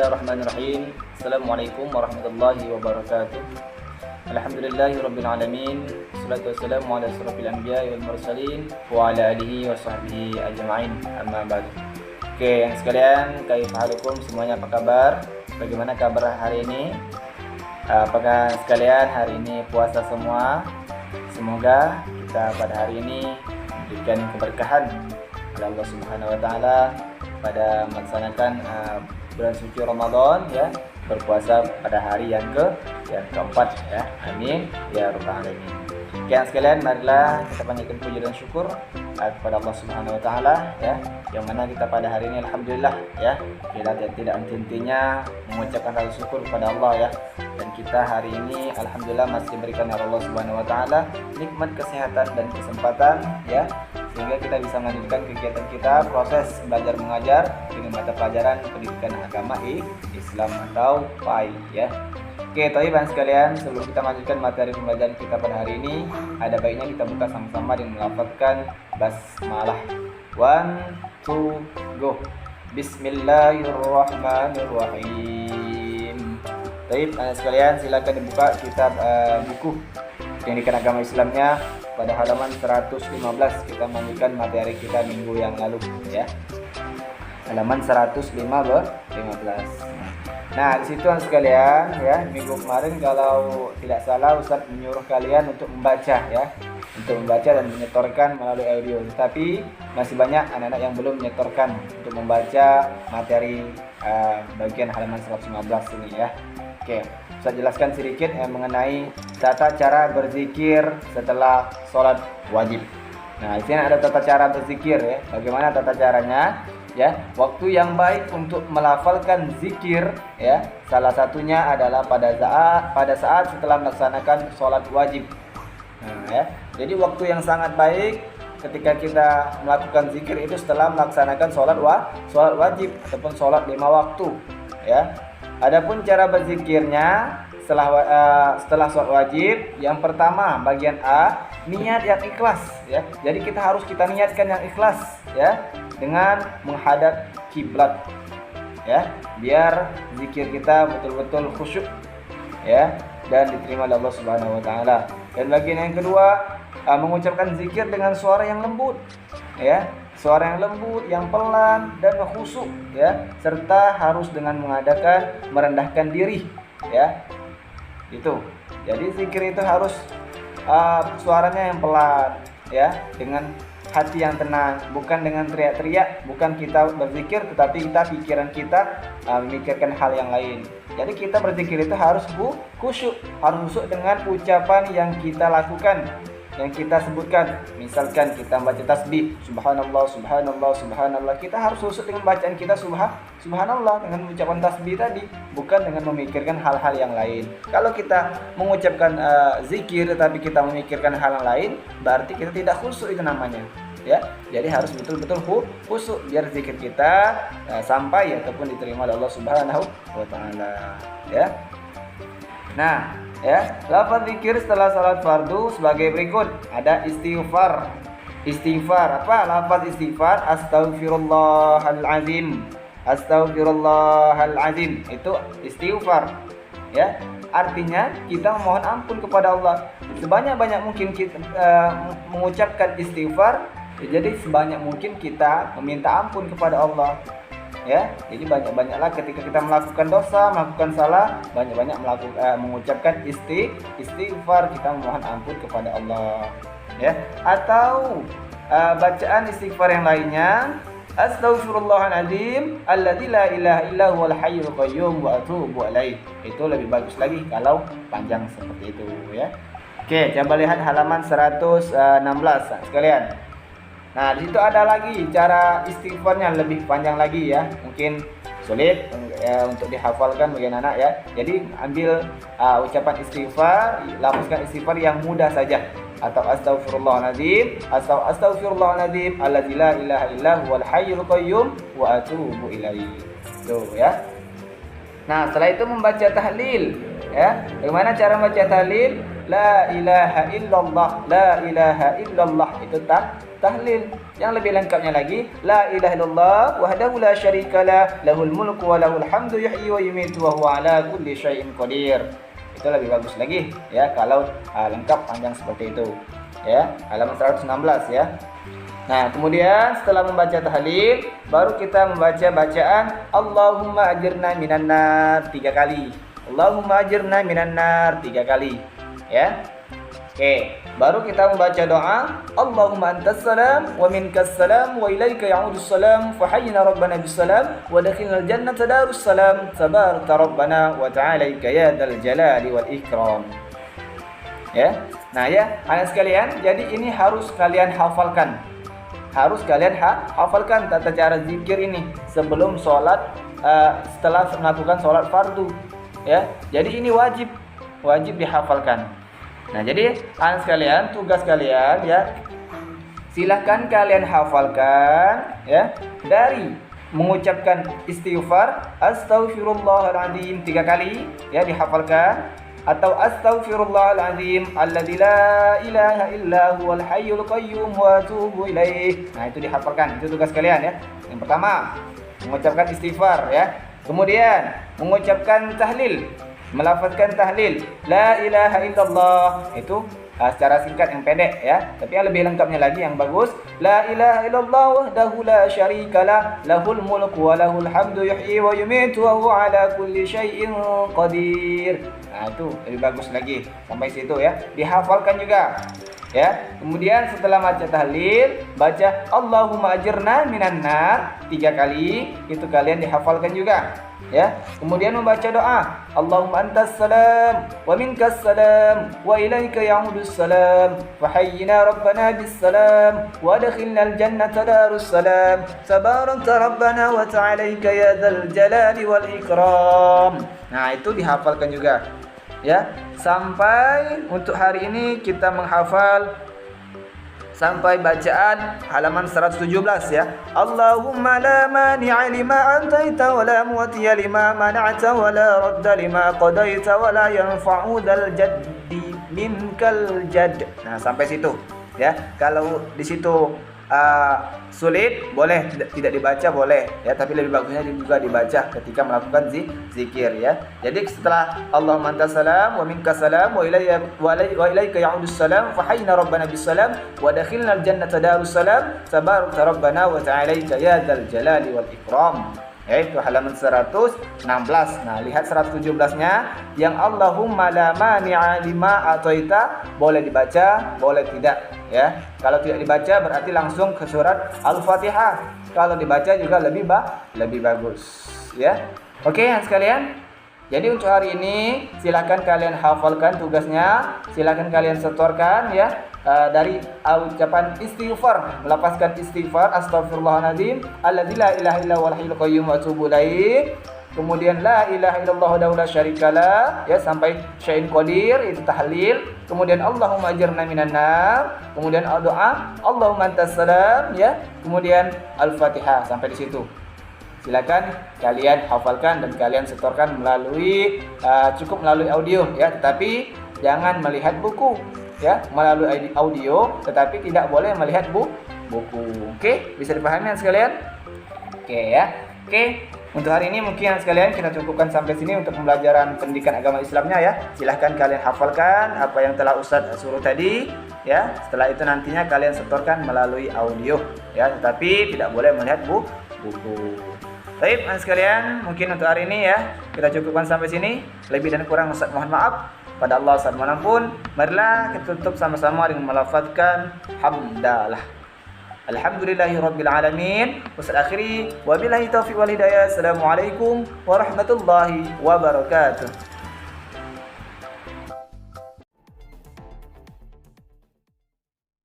Bismillahirrahmanirrahim. Assalamualaikum warahmatullahi wabarakatuh. Alhamdulillahirabbil alamin. Wassalatu wassalamu ala asyrofil anbiya'i wal mursalin wa ala alihi wa sahbihi ajma'in. Amma ba'du. Oke, yang sekalian, kaifahalukum, semuanya apa kabar? Bagaimana kabar hari ini? Apakah sekalian hari ini puasa semua? Semoga kita pada hari ini diberikan keberkahan oleh Allah Subhanahu wa taala pada melaksanakan bulan suci Ramadan, ya, berpuasa pada hari yang keempat, ya. Amin ya rabbal alamin. Oke, sekalian, marilah kita panjatkan puji dan syukur kepada Allah Subhanahu wa taala, ya, yang mana kita pada hari ini alhamdulillah, ya, kita tidak henti-hentinya mengucapkan rasa syukur kepada Allah, ya. Dan kita hari ini alhamdulillah masih diberikan oleh Allah Subhanahu wa taala nikmat kesehatan dan kesempatan, ya, sehingga kita bisa melanjutkan kegiatan kita, proses belajar mengajar dengan mata pelajaran pendidikan agama Islam atau PAI, ya. Oke, teman-teman sekalian, sebelum kita lanjutkan materi pembelajaran kita pada hari ini, ada baiknya kita buka sama-sama dengan melafazkan basmalah. 1, 2, go. Bismillahirrahmanirrahim. Teman-teman sekalian, silakan dibuka kitab buku pendidikan agama Islamnya pada halaman 115. Kita melanjutkan materi kita minggu yang lalu, ya. Halaman 115. Nah, di situ sekalian, ya, minggu kemarin kalau tidak salah Ustaz menyuruh kalian untuk membaca, ya, untuk membaca dan menyetorkan melalui audio. Tapi masih banyak anak-anak yang belum menyetorkan untuk membaca materi bagian halaman 115 ini, ya. Oke, saya jelaskan sedikit mengenai tata cara berzikir setelah sholat wajib. Nah, di sini ada tata cara berzikir, ya. Bagaimana tata caranya? Ya, waktu yang baik untuk melafalkan zikir, ya, salah satunya adalah pada saat setelah melaksanakan sholat wajib. Nah, ya, jadi waktu yang sangat baik ketika kita melakukan zikir itu setelah melaksanakan sholat wajib ataupun sholat 5 waktu, ya. Adapun cara berzikirnya setelah sholat wajib, yang pertama bagian A, niat yang ikhlas, ya. Jadi kita niatkan yang ikhlas, ya, dengan menghadap kiblat, ya, biar zikir kita betul-betul khusyuk, ya, dan diterima oleh Allah Subhanahu wa taala. Dan bagian yang kedua, mengucapkan zikir dengan suara yang lembut, ya, suara yang lembut, yang pelan dan khusyuk, ya, serta harus dengan merendahkan diri, ya. Itu. Jadi zikir itu harus suaranya yang pelan, ya, dengan hati yang tenang, bukan dengan teriak-teriak. Bukan kita berzikir tetapi pikiran kita memikirkan hal yang lain. Jadi kita berzikir itu harus khusyuk, harus khusyuk dengan ucapan yang kita lakukan, yang kita sebutkan. Misalkan kita membaca tasbih, subhanallah, subhanallah, subhanallah, kita harus khusyuk dengan bacaan kita subhanallah dengan ucapan tasbih tadi, bukan dengan memikirkan hal-hal yang lain. Kalau kita mengucapkan zikir tetapi kita memikirkan hal yang lain, berarti kita tidak khusyuk, itu namanya, ya. Jadi harus betul-betul khusyuk biar zikir kita sampai ataupun diterima oleh Allah Subhanahu wa taala, ya. Nah, ya, lafaz zikir setelah salat fardu sebagai berikut. Ada istighfar. Istighfar apa? Lafaz istighfar, astaghfirullahalazim. Astaghfirullahalazim. Itu istighfar, ya. Artinya kita memohon ampun kepada Allah. Sebanyak-banyak mungkin kita mengucapkan istighfar. Jadi sebanyak mungkin kita meminta ampun kepada Allah, ya. Jadi banyak-banyaklah ketika kita melakukan dosa, melakukan salah, banyak-banyak mengucapkan istighfar, kita memohon ampun kepada Allah, ya. Atau bacaan istighfar yang lainnya, astaghfirullahaladzim alladzi la ilaha illa huwal hayyul qayyum wa atubu ilaih. Itu lebih bagus lagi kalau panjang seperti itu, ya. Oke, coba lihat halaman 116 sekalian. Nah, di situ ada lagi cara istighfarnya lebih panjang lagi, ya. Mungkin sulit untuk dihafalkan bagi anak, ya. Jadi ambil ucapan istighfar, lafazkan istighfar yang mudah saja. Atau astaghfirullahaladzim, atau astaghfirullahaladzim alladzi la ilaha illa huwal hayyul qayyum wa atubu ilaih. Tuh, ya. Nah, setelah itu membaca tahlil, ya. Bagaimana cara membaca tahlil? la ilaha illallah, la ilaha illallah, itu tahlil. Yang lebih lengkapnya lagi, la ilaha illallah wahdahu la syarikalah, lahul mulku wa lahul hamdu yuhyi wa yumiitu wa huwa ala kulli syai'in qadir. Itu lebih bagus lagi ya kalau lengkap panjang seperti itu. Ya, halaman 116 ya. Nah, kemudian setelah membaca tahlil, baru kita membaca bacaan Allahumma ajirna minan nar 3 kali. Allahumma ajirna minan nar 3 kali. Ya. Oke, baru kita membaca doa Allahumma antas salam wa minkas salam wa ilaika ya'udus salam fa hayyina rabbana bis salam wa dakhilnal jannata darus salam tabarakta rabbana wa ta'alaika ya dzal jalali wal ikram. Ya. Nah, ya, anak sekalian, jadi ini harus kalian hafalkan. Harus kalian hafalkan tata cara zikir ini sebelum sholat, setelah melakukan sholat fardu. Ya, jadi ini wajib dihafalkan. Nah, jadi anak sekalian, tugas kalian ya, silahkan kalian hafalkan ya dari mengucapkan istighfar astaghfirullahaladzim 3 kali ya, dihafalkan, atau astaghfirullahaladzim alladzi la ilaha illa huwal hayyul qayyum wa atubu ilaih. Nah, itu dihafalkan, itu tugas kalian ya. Yang pertama, mengucapkan istighfar ya. Kemudian mengucapkan tahlil, melafazkan tahlil la ilaha illallah, itu secara singkat yang pendek ya, tapi yang lebih lengkapnya lagi yang bagus la ilaha illallah wahdahu la syarikalah lahul mulku wa lahul hamdu yuhyi wa yumiitu wa huwa ala kulli syai'in qadir. Nah, itu lebih bagus lagi, sampai situ ya, dihafalkan juga ya. Kemudian setelah baca tahlil, baca Allahumma ajirna minan nar 3 kali, itu kalian dihafalkan juga ya. Kemudian membaca doa Allahumma antas salam wa minkas salam wa ilaika ya'udus salam fa hayyina rabbana bis salam wa adkhilnal jannata darus salam tabarakta rabbana wa ta'alaika ya dzal jalali wal ikram. Nah, itu dihafalkan juga ya. Sampai untuk hari ini kita menghafal sampai bacaan halaman 117 ya. Allahumma la mani'a lima antaita wa la mu'tiya lima mana'ta wa la radda lima qadaita wa la yanfa'u dzal jaddi minkal jadd. Nah, sampai situ ya. Kalau di situ sulit boleh tidak dibaca, boleh ya, tapi lebih bagusnya juga dibaca ketika melakukan zikir ya. Jadi setelah Allahumma antas salam wa minkas salam wa ilaika ya'udus salam fa hayyina rabbana bis salam wa dakhilnal jannata darus salam tabarakta rabbana wa ta'alaika ya dzal jalali wal ikram. Yaitu halaman 116. Nah, lihat 117-nya yang Allahumma la mani'a lima ataita, boleh dibaca, boleh tidak ya. Kalau tidak dibaca berarti langsung ke surat Al-Fatihah. Kalau dibaca juga lebih bagus ya. Oke, sekalian. Jadi untuk hari ini silakan kalian hafalkan tugasnya, silakan kalian setorkan ya, dari ucapan istighfar, melafazkan istighfar astaghfirullahaladzim alladzi la ilaha illa huwal hayyul qayyum wa atubu ilaih. Kemudian la ilaha illallah wahdahu la syarikalah ya, sampai syai'in qadir, itu tahlil. Kemudian Allahumma ajirna minan nar, kemudian doa Allahumma antas salam ya, kemudian Al-Fatihah sampai di situ. Silakan kalian hafalkan dan kalian setorkan melalui cukup melalui audio ya, tetapi jangan melihat buku ya, melalui audio tetapi tidak boleh melihat buku. Oke, bisa dipahami sekalian? Oke ya. Oke, untuk hari ini mungkin sekalian kita cukupkan sampai sini untuk pembelajaran pendidikan agama Islamnya ya. Silahkan kalian hafalkan apa yang telah Ustadz suruh tadi ya. Setelah itu nantinya kalian setorkan melalui audio ya, tetapi tidak boleh melihat buku. Baik, sekalian, mungkin untuk hari ini ya kita cukupkan sampai sini. Lebih dan kurang Ustaz mohon maaf. Pada Allah saat manapun, marilah kita tutup sama-sama dengan melafazkan hamdalah. Alhamdulillahirabbil alamin. Wasal akhiri wabillahi taufiq wal hidayah. Assalamualaikum warahmatullahi wabarakatuh.